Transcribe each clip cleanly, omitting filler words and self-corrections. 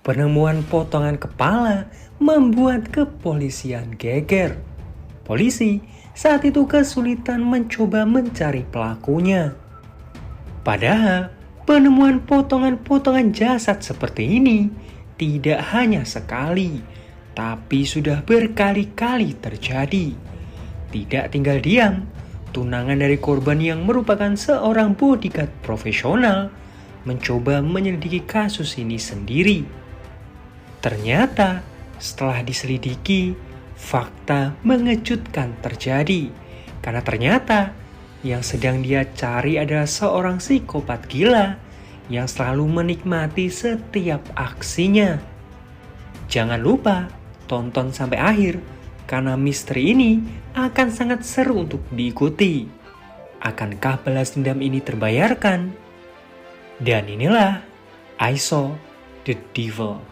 Penemuan potongan kepala membuat kepolisian geger. Polisi saat itu kesulitan mencoba mencari pelakunya. Padahal penemuan potongan-potongan jasad seperti ini tidak hanya sekali, tapi sudah berkali-kali terjadi. Tidak tinggal diam, tunangan dari korban yang merupakan seorang bodyguard profesional mencoba menyelidiki kasus ini sendiri. Ternyata setelah diselidiki, fakta mengejutkan terjadi. Karena ternyata yang sedang dia cari adalah seorang psikopat gila yang selalu menikmati setiap aksinya. Jangan lupa tonton sampai akhir, karena misteri ini akan sangat seru untuk diikuti. Akankah balas dendam ini terbayarkan? Dan inilah I Saw the Devil.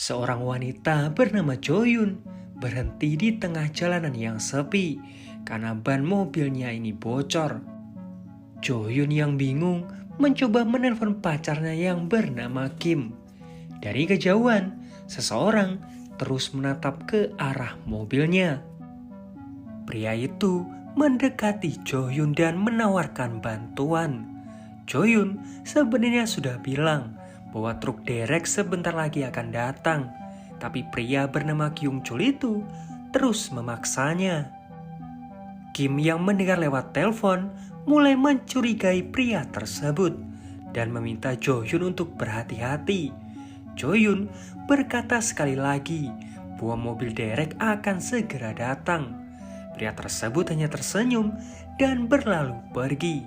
Seorang wanita bernama Joyun berhenti di tengah jalanan yang sepi karena ban mobilnya ini bocor. Joyun yang bingung mencoba menelpon pacarnya yang bernama Kim. Dari kejauhan, seseorang terus menatap ke arah mobilnya. Pria itu mendekati Joyun dan menawarkan bantuan. Joyun sebenarnya sudah bilang bahwa truk derek sebentar lagi akan datang, tapi pria bernama Kyung Chul itu terus memaksanya. Kim yang mendengar lewat telepon mulai mencurigai pria tersebut dan meminta Joyun untuk berhati-hati. Joyun berkata sekali lagi bahwa mobil derek akan segera datang. Pria tersebut hanya tersenyum dan berlalu pergi.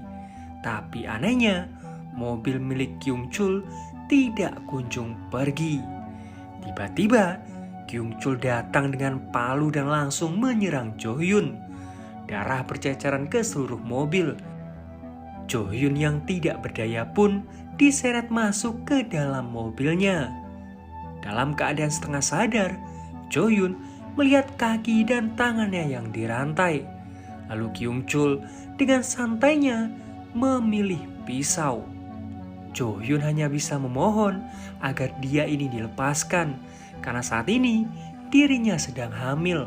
Tapi anehnya, mobil milik Kyung Chul tidak kunjung pergi. Tiba-tiba, Kyung Chul datang dengan palu dan langsung menyerang Joyun. Darah berceceran ke seluruh mobil. Joyun yang tidak berdaya pun diseret masuk ke dalam mobilnya. Dalam keadaan setengah sadar, Joyun melihat kaki dan tangannya yang dirantai. Lalu Kyung Chul dengan santainya memilih pisau. Joyun hanya bisa memohon agar dia ini dilepaskan karena saat ini dirinya sedang hamil.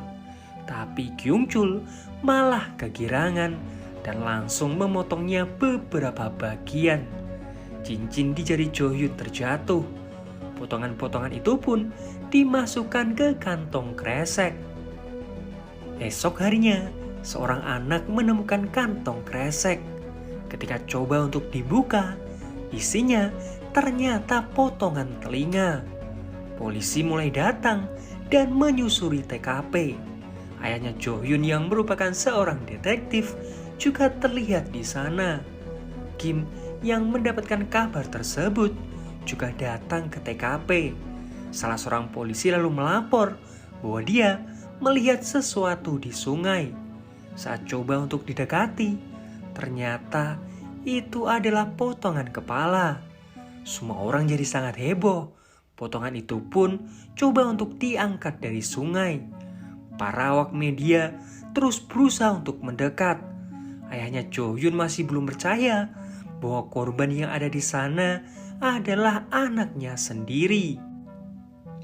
Tapi Kyung Chul malah kegirangan dan langsung memotongnya beberapa bagian. Cincin di jari Joyun terjatuh. Potongan-potongan itu pun dimasukkan ke kantong kresek. Esok harinya, seorang anak menemukan kantong kresek. Ketika coba untuk dibuka, isinya ternyata potongan telinga. Polisi mulai datang dan menyusuri TKP. Ayahnya Joyun yang merupakan seorang detektif juga terlihat di sana. Kim yang mendapatkan kabar tersebut juga datang ke TKP. Salah seorang polisi lalu melapor bahwa dia melihat sesuatu di sungai. Saat coba untuk didekati, ternyata itu adalah potongan kepala. Semua orang jadi sangat heboh. Potongan itu pun coba untuk diangkat dari sungai. Para awak media terus berusaha untuk mendekat. Ayahnya Joyun masih belum percaya bahwa korban yang ada di sana adalah anaknya sendiri.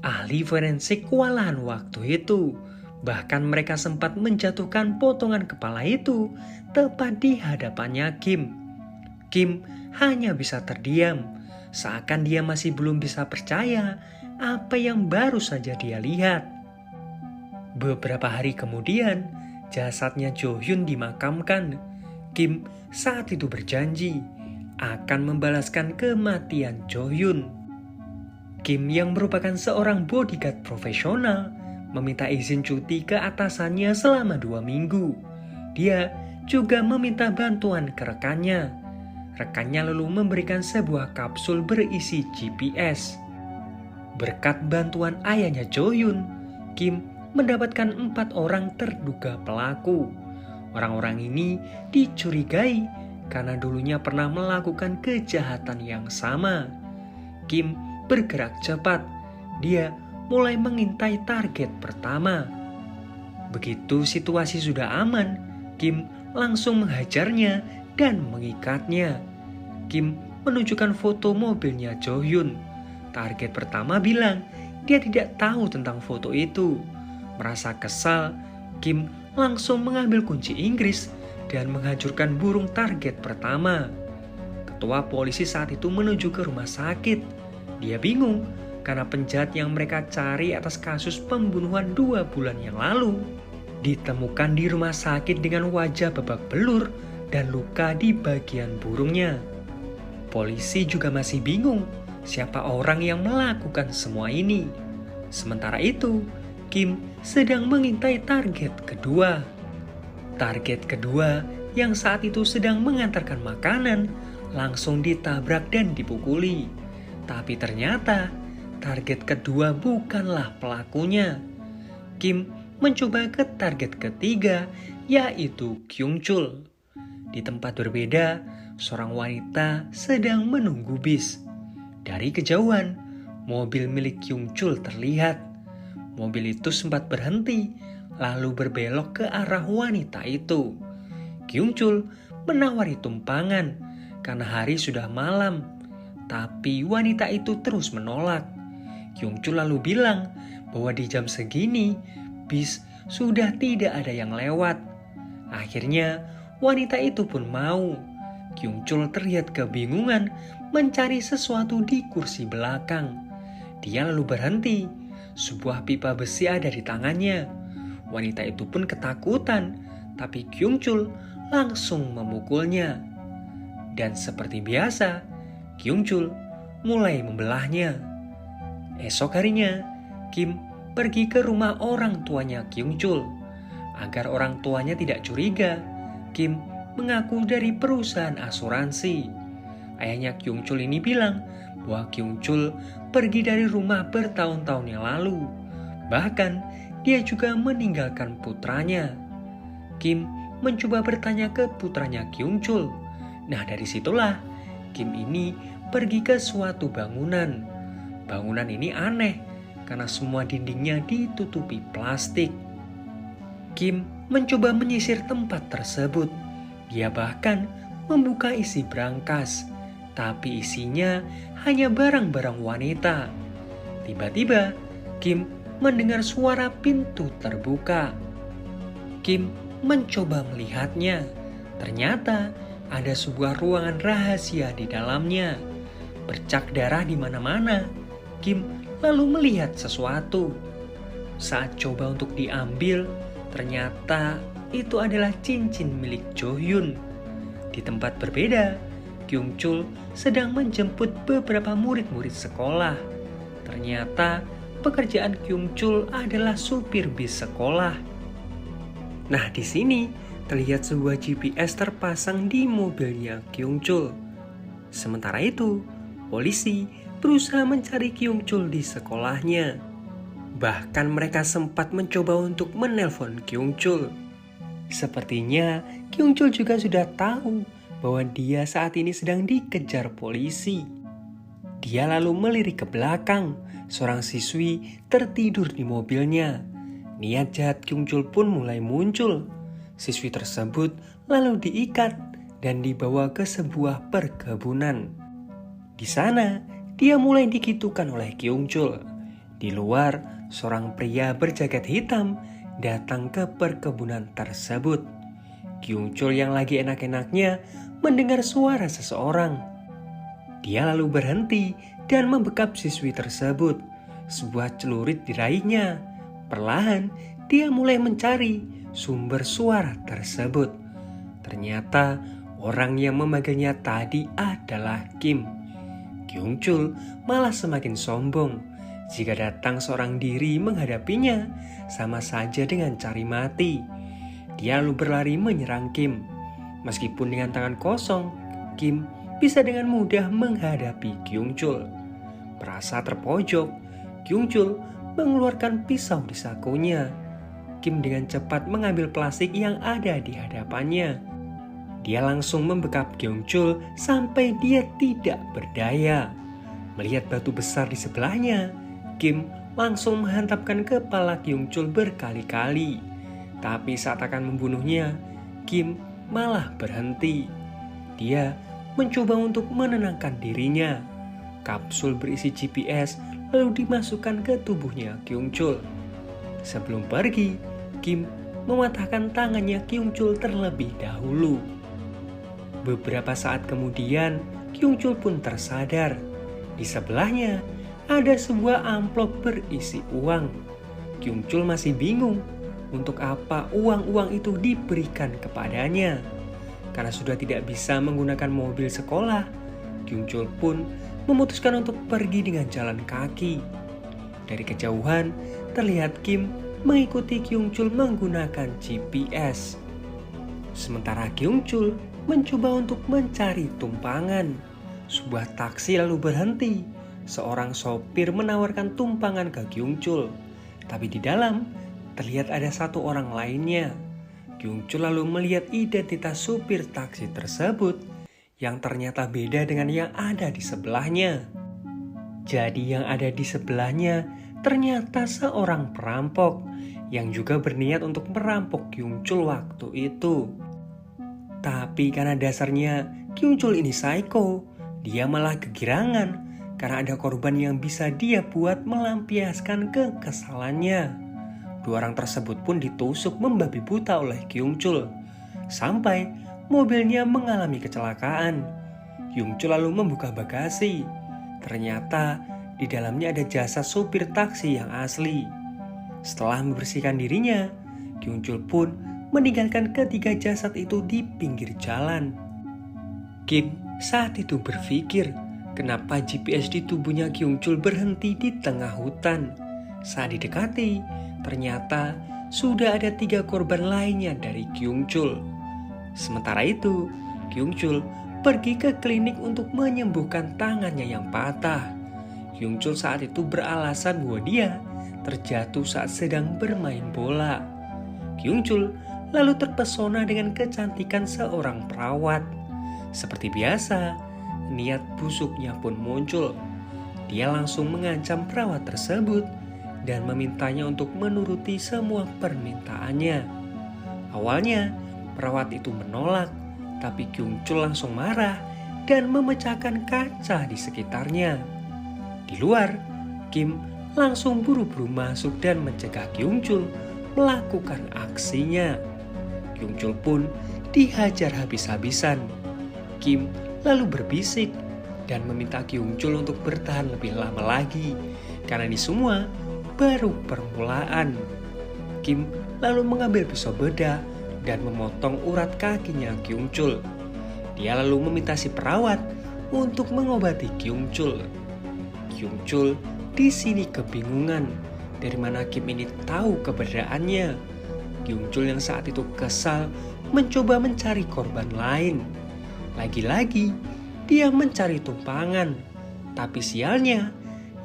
Ahli forensik kewalahan waktu itu. Bahkan mereka sempat menjatuhkan potongan kepala itu tepat di hadapannya Kim. Kim hanya bisa terdiam, seakan dia masih belum bisa percaya apa yang baru saja dia lihat. Beberapa hari kemudian, jasadnya Joyun dimakamkan. Kim saat itu berjanji akan membalaskan kematian Joyun. Kim yang merupakan seorang bodyguard profesional meminta izin cuti ke atasannya selama 2 minggu. Dia juga meminta bantuan ke rekannya. Rekannya lalu memberikan sebuah kapsul berisi GPS. Berkat bantuan ayahnya Joyun, Kim mendapatkan 4 orang terduga pelaku. Orang-orang ini dicurigai karena dulunya pernah melakukan kejahatan yang sama. Kim bergerak cepat. Dia mulai mengintai target pertama. Begitu situasi sudah aman, Kim langsung menghajarnya dan mengikatnya. Kim menunjukkan foto mobilnya Jo Hyun. Target pertama bilang dia tidak tahu tentang foto itu. Merasa kesal, Kim langsung mengambil kunci Inggris dan menghancurkan burung target pertama. Ketua polisi saat itu menuju ke rumah sakit. Dia bingung karena penjahat yang mereka cari atas kasus pembunuhan 2 bulan yang lalu ditemukan di rumah sakit dengan wajah babak belur dan luka di bagian burungnya. Polisi juga masih bingung siapa orang yang melakukan semua ini. Sementara itu, Kim sedang mengintai target kedua. Target kedua yang saat itu sedang mengantarkan makanan langsung ditabrak dan dipukuli. Tapi ternyata target kedua bukanlah pelakunya. Kim mencoba ke target ketiga, yaitu Kyung Chul. Di tempat berbeda, seorang wanita sedang menunggu bis. Dari kejauhan, mobil milik Kyung Chul terlihat. Mobil itu sempat berhenti, lalu berbelok ke arah wanita itu. Kyung Chul menawari tumpangan karena hari sudah malam. Tapi wanita itu terus menolak. Kyung Chul lalu bilang bahwa di jam segini bis sudah tidak ada yang lewat. Akhirnya wanita itu pun mau. Kyung Chul terlihat kebingungan mencari sesuatu di kursi belakang. Dia lalu berhenti. Sebuah pipa besi ada di tangannya. Wanita itu pun ketakutan, tapi Kyung Chul langsung memukulnya. Dan seperti biasa, Kyung Chul mulai membelahnya. Esok harinya, Kim pergi ke rumah orang tuanya Kyung Chul. Agar orang tuanya tidak curiga, Kim mengaku dari perusahaan asuransi. Ayahnya Kyung Chul ini bilang bahwa Kyung Chul pergi dari rumah bertahun-tahun yang lalu. Bahkan, dia juga meninggalkan putranya. Kim mencoba bertanya ke putranya Kyung Chul. Nah, dari situlah Kim ini pergi ke suatu bangunan. Bangunan ini aneh karena semua dindingnya ditutupi plastik. Kim mencoba menyisir tempat tersebut. Dia bahkan membuka isi brankas, tapi isinya hanya barang-barang wanita. Tiba-tiba, Kim mendengar suara pintu terbuka. Kim mencoba melihatnya. Ternyata ada sebuah ruangan rahasia di dalamnya. Bercak darah di mana-mana. Kim lalu melihat sesuatu. Saat coba untuk diambil, ternyata itu adalah cincin milik Jo Hyun. Di tempat berbeda, Kyung Chul sedang menjemput beberapa murid-murid sekolah. Ternyata pekerjaan Kyung Chul adalah supir bis sekolah. Nah, di sini terlihat sebuah GPS terpasang di mobilnya Kyung Chul. Sementara itu, polisi berusaha mencari Kyung Chul di sekolahnya. Bahkan mereka sempat mencoba untuk menelpon Kyung Chul. Sepertinya Kyung Chul juga sudah tahu bahwa dia saat ini sedang dikejar polisi. Dia lalu melirik ke belakang. Seorang siswi tertidur di mobilnya. Niat jahat Kyung Chul pun mulai muncul. Siswi tersebut lalu diikat dan dibawa ke sebuah perkebunan. Di sana, dia mulai dikitukan oleh Kyung Chul. Di luar, seorang pria berjaket hitam datang ke perkebunan tersebut. Kyung Chul yang lagi enak-enaknya mendengar suara seseorang. Dia lalu berhenti dan membekap siswi tersebut. Sebuah celurit diraihnya. Perlahan, dia mulai mencari sumber suara tersebut. Ternyata orang yang memanggilnya tadi adalah Kim. Kyung Chul malah semakin sombong. Jika datang seorang diri menghadapinya, sama saja dengan cari mati. Dia lalu berlari menyerang Kim. Meskipun dengan tangan kosong, Kim bisa dengan mudah menghadapi Kyung Chul. Merasa terpojok, Kyung Chul mengeluarkan pisau di sakunya. Kim dengan cepat mengambil plastik yang ada di hadapannya. Dia langsung membekap Kyung Chul sampai dia tidak berdaya. Melihat batu besar di sebelahnya, Kim langsung menghantamkan kepala Kyung Chul berkali-kali. Tapi saat akan membunuhnya, Kim malah berhenti. Dia mencoba untuk menenangkan dirinya. Kapsul berisi GPS lalu dimasukkan ke tubuhnya Kyung Chul. Sebelum pergi, Kim mematahkan tangannya Kyung Chul terlebih dahulu. Beberapa saat kemudian, Kyung Chul pun tersadar. Di sebelahnya ada sebuah amplop berisi uang. Kyung Chul masih bingung untuk apa uang-uang itu diberikan kepadanya. Karena sudah tidak bisa menggunakan mobil sekolah, Kyung Chul pun memutuskan untuk pergi dengan jalan kaki. Dari kejauhan, terlihat Kim mengikuti Kyung Chul menggunakan GPS. Sementara Kyung Chul mencoba untuk mencari tumpangan. Sebuah taksi lalu berhenti. Seorang sopir menawarkan tumpangan ke Kyung Chul. Tapi di dalam terlihat ada satu orang lainnya. Kyung Chul lalu melihat identitas supir taksi tersebut yang ternyata beda dengan yang ada di sebelahnya. Jadi yang ada di sebelahnya ternyata seorang perampok yang juga berniat untuk merampok Kyung Chul waktu itu. Tapi karena dasarnya Kyung Chul ini psycho, dia malah kegirangan karena ada korban yang bisa dia buat melampiaskan kekesalannya. Dua orang tersebut pun ditusuk membabi buta oleh Kyung Chul sampai mobilnya mengalami kecelakaan. Kyung Chul lalu membuka bagasi. Ternyata di dalamnya ada jasad supir taksi yang asli. Setelah membersihkan dirinya, Kyung Chul pun meninggalkan ketiga jasad itu di pinggir jalan. Kim saat itu berpikir, kenapa GPS di tubuhnya Kyung Chul berhenti di tengah hutan. Saat didekati, ternyata sudah ada 3 korban lainnya dari Kyung Chul. Sementara itu, Kyung Chul pergi ke klinik untuk menyembuhkan tangannya yang patah. Kyung Chul saat itu beralasan bahwa dia terjatuh saat sedang bermain bola. Kyung Chul lalu terpesona dengan kecantikan seorang perawat. Seperti biasa, niat busuknya pun muncul. Dia langsung mengancam perawat tersebut dan memintanya untuk menuruti semua permintaannya. Awalnya, perawat itu menolak, tapi Kyung Chul langsung marah dan memecahkan kaca di sekitarnya. Di luar, Kim langsung buru-buru masuk dan mencegah Kyung Chul melakukan aksinya. Kyung Chul pun dihajar habis-habisan. Kim lalu berbisik dan meminta Kyung Chul untuk bertahan lebih lama lagi karena ini semua baru permulaan. Kim lalu mengambil pisau bedah dan memotong urat kakinya Kyung Chul. Dia lalu meminta si perawat untuk mengobati Kyung Chul. Kyung Chul di sini kebingungan dari mana Kim ini tahu keberadaannya. Kyung Chul yang saat itu kesal mencoba mencari korban lain. Lagi-lagi dia mencari tumpangan, tapi sialnya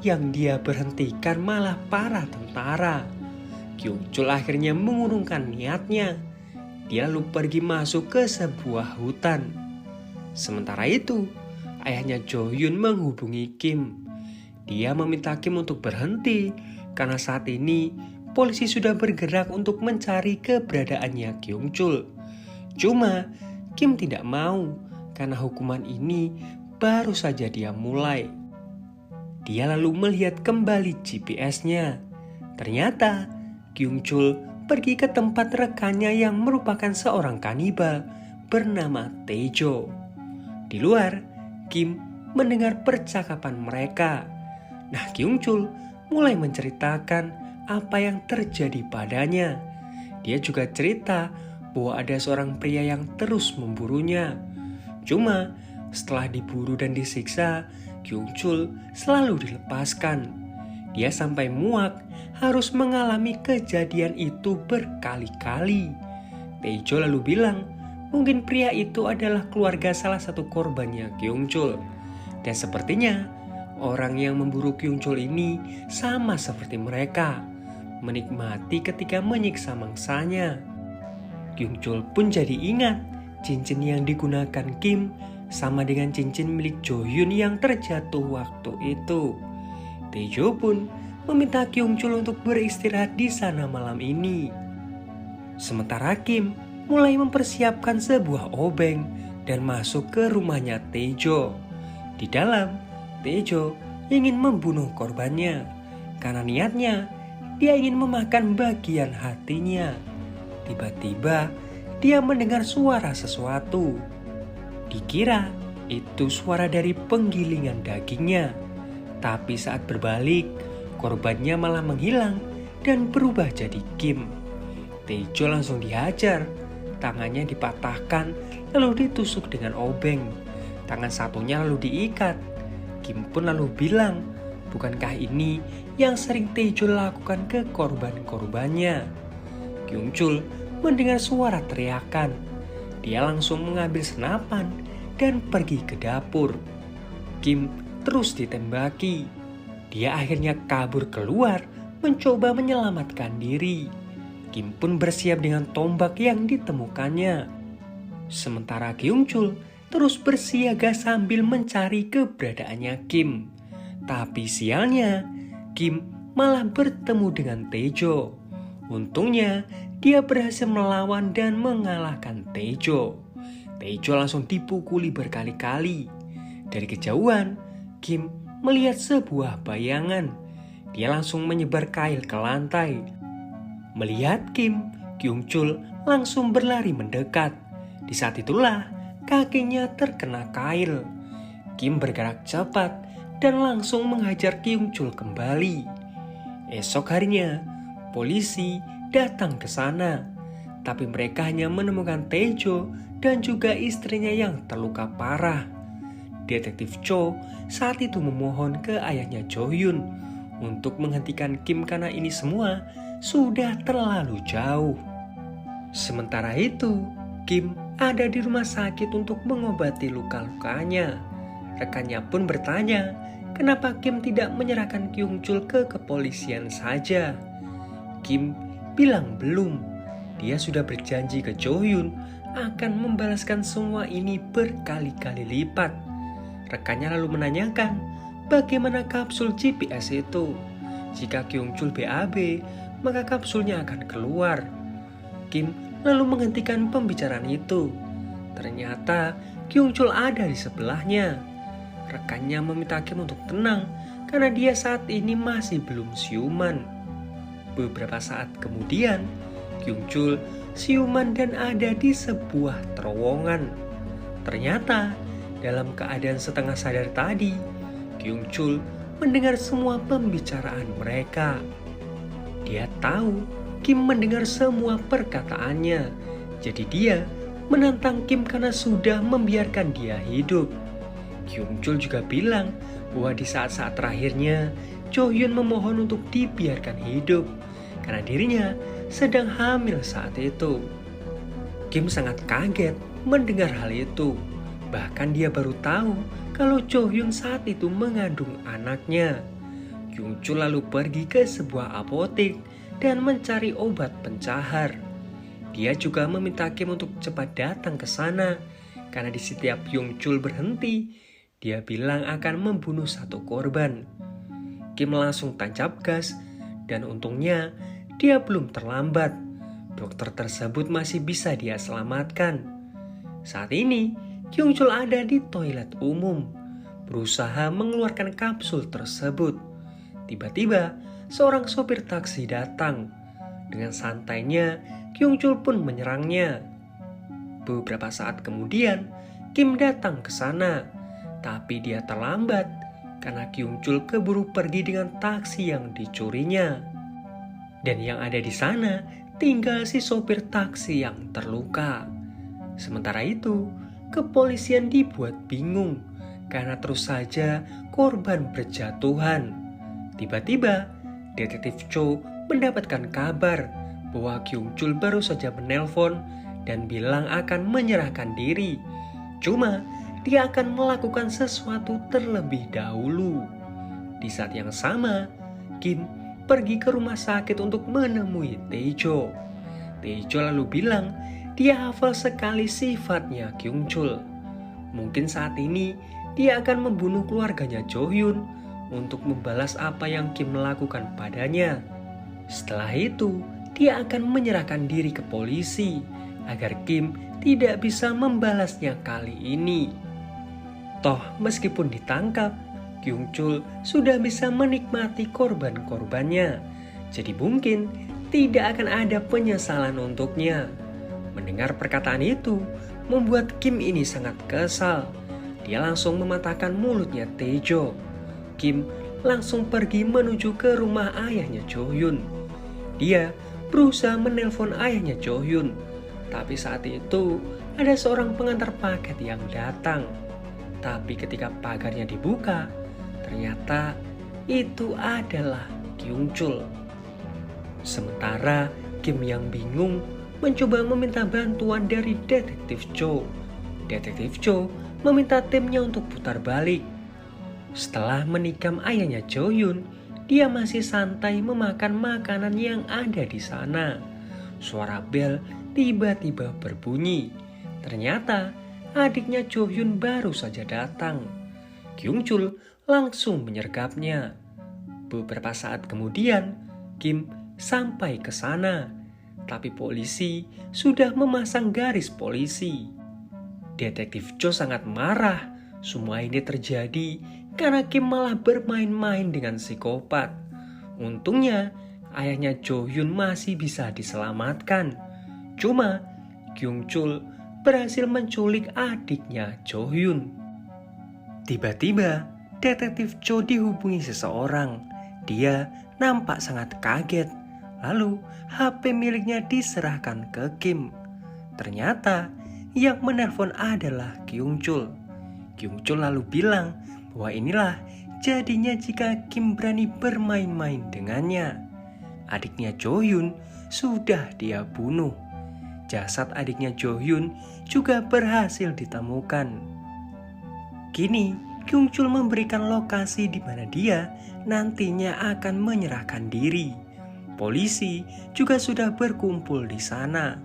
yang dia berhentikan malah para tentara. Kyung Chul akhirnya mengurungkan niatnya. Dia lalu pergi masuk ke sebuah hutan. Sementara itu, ayahnya Jo Hyun menghubungi Kim. Dia meminta Kim untuk berhenti karena saat ini polisi sudah bergerak untuk mencari keberadaannya Kyung Chul. Cuma Kim tidak mau karena hukuman ini baru saja dia mulai. Dia lalu melihat kembali GPS-nya. Ternyata Kyung Chul pergi ke tempat rekannya yang merupakan seorang kanibal bernama Taejo. Di luar, Kim mendengar percakapan mereka. Nah, Kyung Chul mulai menceritakan apa yang terjadi padanya. Dia juga cerita bahwa ada seorang pria yang terus memburunya. Cuma setelah diburu dan disiksa, Kyung Chul selalu dilepaskan. Dia sampai muak harus mengalami kejadian itu berkali-kali. Taejo lalu bilang, mungkin pria itu adalah keluarga salah satu korbannya Kyung Chul. Dan sepertinya orang yang memburu Kyung Chul ini sama seperti mereka, menikmati ketika menyiksa mangsanya. Kyung Chul pun jadi ingat cincin yang digunakan Kim sama dengan cincin milik Jo Hyun yang terjatuh waktu itu. Taejo pun meminta Kyung Chul untuk beristirahat di sana malam ini. Sementara Kim mulai mempersiapkan sebuah obeng dan masuk ke rumahnya Taejo. Di dalam, Taejo ingin membunuh korbannya karena niatnya dia ingin memakan bagian hatinya. Tiba-tiba dia mendengar suara sesuatu. Dikira itu suara dari penggilingan dagingnya. Tapi saat berbalik, korbannya malah menghilang dan berubah jadi Kim. Taejo langsung dihajar. Tangannya dipatahkan lalu ditusuk dengan obeng. Tangan satunya lalu diikat. Kim pun lalu bilang, bukankah ini yang sering Taejo lakukan ke korban-korbannya? Kyung Chul mendengar suara teriakan. Dia langsung mengambil senapan dan pergi ke dapur. Kim terus ditembaki. Dia akhirnya kabur keluar mencoba menyelamatkan diri. Kim pun bersiap dengan tombak yang ditemukannya. Sementara Kyung Chul terus bersiaga sambil mencari keberadaannya Kim. Tapi sialnya, Kim malah bertemu dengan Taejo. Untungnya, dia berhasil melawan dan mengalahkan Taejo. Taejo langsung dipukuli berkali-kali. Dari kejauhan, Kim melihat sebuah bayangan. Dia langsung menyebar kail ke lantai. Melihat Kim, Kyung Chul langsung berlari mendekat. Di saat itulah kakinya terkena kail. Kim bergerak cepat dan langsung menghajar Kyung Chul kembali. Esok harinya, polisi datang ke sana. Tapi mereka hanya menemukan Taejo dan juga istrinya yang terluka parah. Detektif Cho saat itu memohon ke ayahnya Jo Hyun untuk menghentikan Kim karena ini semua sudah terlalu jauh. Sementara itu, Kim ada di rumah sakit untuk mengobati luka-lukanya. Rekannya pun bertanya, kenapa Kim tidak menyerahkan Kyung Chul ke kepolisian saja? Kim bilang belum. Dia sudah berjanji ke Jo Hyun akan membalaskan semua ini berkali-kali lipat. Rekannya lalu menanyakan, bagaimana kapsul GPS itu? Jika Kyung Chul BAB, maka kapsulnya akan keluar. Kim lalu menghentikan pembicaraan itu. Ternyata Kyung Chul ada di sebelahnya. Rekannya meminta Kim untuk tenang karena dia saat ini masih belum siuman. Beberapa saat kemudian, Kyung Chul siuman dan ada di sebuah terowongan. Ternyata dalam keadaan setengah sadar tadi, Kyung Chul mendengar semua pembicaraan mereka. Dia tahu Kim mendengar semua perkataannya. Jadi dia menantang Kim karena sudah membiarkan dia hidup. Kyung Chul juga bilang bahwa di saat-saat terakhirnya Jo Hyun memohon untuk dibiarkan hidup karena dirinya sedang hamil saat itu. Kim sangat kaget mendengar hal itu. Bahkan dia baru tahu kalau Jo Hyun saat itu mengandung anaknya. Kyung Chul lalu pergi ke sebuah apotek dan mencari obat pencahar. Dia juga meminta Kim untuk cepat datang ke sana karena di setiap Kyung Chul berhenti, dia bilang akan membunuh satu korban. Kim langsung tancap gas dan untungnya dia belum terlambat. Dokter tersebut masih bisa dia selamatkan. Saat ini, Kyung Chul ada di toilet umum, berusaha mengeluarkan kapsul tersebut. Tiba-tiba, seorang sopir taksi datang. Dengan santainya, Kyung Chul pun menyerangnya. Beberapa saat kemudian, Kim datang ke sana. Tapi dia terlambat karena Kyung Chul keburu pergi dengan taksi yang dicurinya. Dan yang ada di sana tinggal si sopir taksi yang terluka. Sementara itu, kepolisian dibuat bingung karena terus saja korban berjatuhan. Tiba-tiba, Detektif Cho mendapatkan kabar bahwa Kyung Chul baru saja menelpon dan bilang akan menyerahkan diri. Cuma, dia akan melakukan sesuatu terlebih dahulu. Di saat yang sama, Kim pergi ke rumah sakit untuk menemui Taejo. Taejo lalu bilang dia hafal sekali sifatnya Kyung Chul. Mungkin saat ini dia akan membunuh keluarganya Jo Hyun untuk membalas apa yang Kim lakukan padanya. Setelah itu, dia akan menyerahkan diri ke polisi agar Kim tidak bisa membalasnya kali ini. Toh meskipun ditangkap, Kyung Chul sudah bisa menikmati korban-korbannya. Jadi mungkin tidak akan ada penyesalan untuknya. Mendengar perkataan itu, membuat Kim ini sangat kesal. Dia langsung mematahkan mulutnya Taejo. Kim langsung pergi menuju ke rumah ayahnya Jo-hyun. Dia berusaha menelpon ayahnya Jo-hyun. Tapi saat itu ada seorang pengantar paket yang datang. Tapi ketika pagarnya dibuka, ternyata itu adalah Kyung Chul. Sementara Kim yang bingung mencoba meminta bantuan dari Detektif Cho. Detektif Cho meminta timnya untuk putar balik. Setelah menikam ayahnya Jo-hyun, dia masih santai memakan makanan yang ada di sana. Suara bel tiba-tiba berbunyi. Ternyata adiknya Jo-hyun baru saja datang. Kyung Chul langsung menyergapnya. Beberapa saat kemudian, Kim sampai ke sana. Tapi polisi sudah memasang garis polisi. Detektif Cho sangat marah. Semua ini terjadi karena Kim malah bermain-main dengan psikopat. Untungnya ayahnya Jo-hyun masih bisa diselamatkan. Cuma Kyung Chul berhasil menculik adiknya Jo-hyun. Tiba-tiba Detektif Cho dihubungi seseorang. Dia nampak sangat kaget. Lalu HP miliknya diserahkan ke Kim. Ternyata yang menelpon adalah Kyung Chul. Kyung Chul lalu bilang bahwa inilah jadinya jika Kim berani bermain-main dengannya. Adiknya Jo-hyun sudah dia bunuh. Jasad adiknya Jo-hyun juga berhasil ditemukan. Kini Kyung Chul memberikan lokasi di mana dia nantinya akan menyerahkan diri. Polisi juga sudah berkumpul di sana.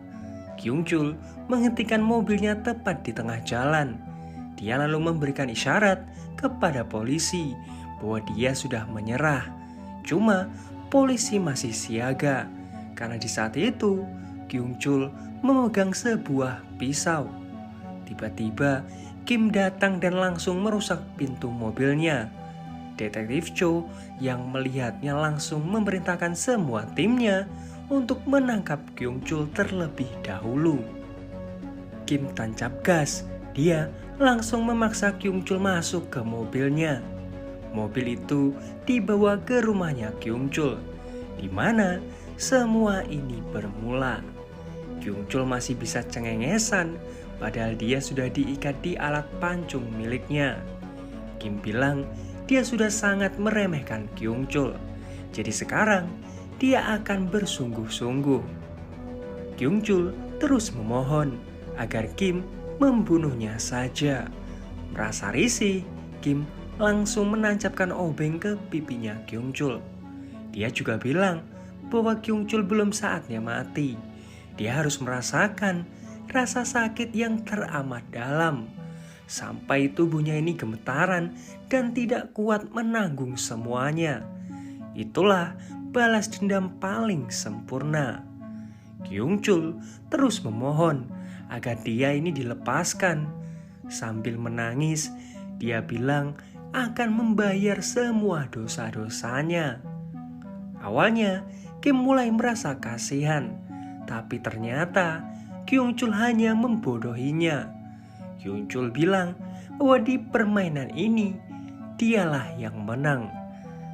Kyung Chul menghentikan mobilnya tepat di tengah jalan. Dia lalu memberikan isyarat kepada polisi bahwa dia sudah menyerah. Cuma polisi masih siaga karena di saat itu Kyung Chul memegang sebuah pisau. Tiba-tiba Kim datang dan langsung merusak pintu mobilnya. Detektif Cho yang melihatnya langsung memerintahkan semua timnya untuk menangkap Kyung Chul terlebih dahulu. Kim tancap gas. Dia langsung memaksa Kyung Chul masuk ke mobilnya. Mobil itu dibawa ke rumahnya Kyung Chul, di mana semua ini bermula. Kyung Chul masih bisa cengengesan, padahal dia sudah diikat di alat pancung miliknya. Kim bilang dia sudah sangat meremehkan Kyung Chul. Jadi sekarang dia akan bersungguh-sungguh. Kyung Chul terus memohon agar Kim membunuhnya saja. Merasa risih, Kim langsung menancapkan obeng ke pipinya Kyung Chul. Dia juga bilang bahwa Kyung Chul belum saatnya mati. Dia harus merasakan rasa sakit yang teramat dalam. Sampai tubuhnya ini gemetaran dan tidak kuat menanggung semuanya. Itulah balas dendam paling sempurna. Kyung Chul terus memohon agar dia ini dilepaskan. Sambil menangis, dia bilang akan membayar semua dosa-dosanya. Awalnya, Kim mulai merasa kasihan, tapi ternyata Kyung Chul hanya membodohinya. Kyung Chul bilang bahwa di permainan ini dialah yang menang.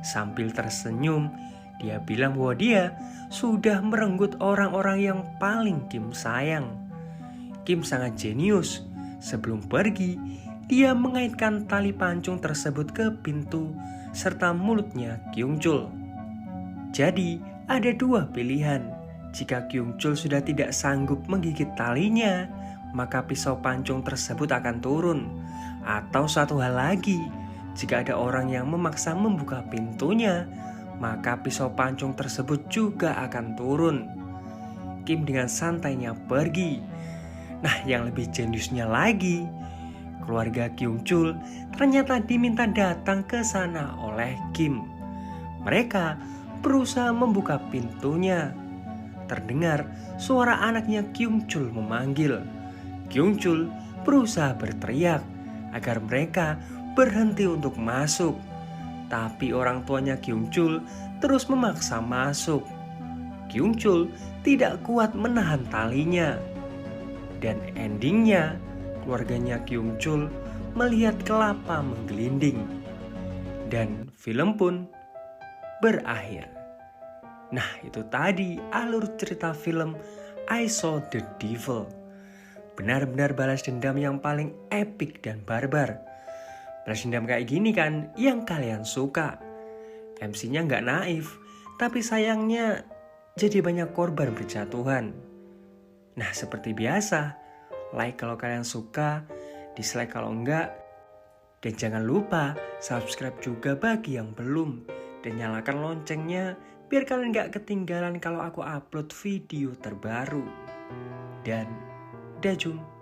Sambil tersenyum, dia bilang bahwa dia sudah merenggut orang-orang yang paling Kim sayang. Kim sangat jenius. Sebelum pergi, dia mengaitkan tali pancung tersebut ke pintu serta mulutnya Kyung Chul. Jadi ada dua pilihan. Jika Kyung Chul sudah tidak sanggup menggigit talinya, maka pisau pancung tersebut akan turun. Atau satu hal lagi, jika ada orang yang memaksa membuka pintunya, maka pisau pancung tersebut juga akan turun. Kim dengan santainya pergi. Nah, yang lebih jeniusnya lagi, keluarga Kyung Chul ternyata diminta datang ke sana oleh Kim. Mereka berusaha membuka pintunya. Terdengar suara anaknya Kyung Chul memanggil. Kyung Chul berusaha berteriak agar mereka berhenti untuk masuk. Tapi orang tuanya Kyung Chul terus memaksa masuk. Kyung Chul tidak kuat menahan talinya. Dan endingnya, keluarganya Kyung Chul melihat kelapa menggelinding. Dan film pun berakhir. Nah, itu tadi alur cerita film I Saw the Devil. Benar-benar balas dendam yang paling epik dan barbar. Balas dendam kayak gini kan yang kalian suka. MC-nya nggak naif, tapi sayangnya jadi banyak korban berjatuhan. Nah, seperti biasa, like kalau kalian suka, dislike kalau enggak. Dan jangan lupa subscribe juga bagi yang belum. Dan nyalakan loncengnya biar kalian gak ketinggalan kalau aku upload video terbaru. Dan dajum.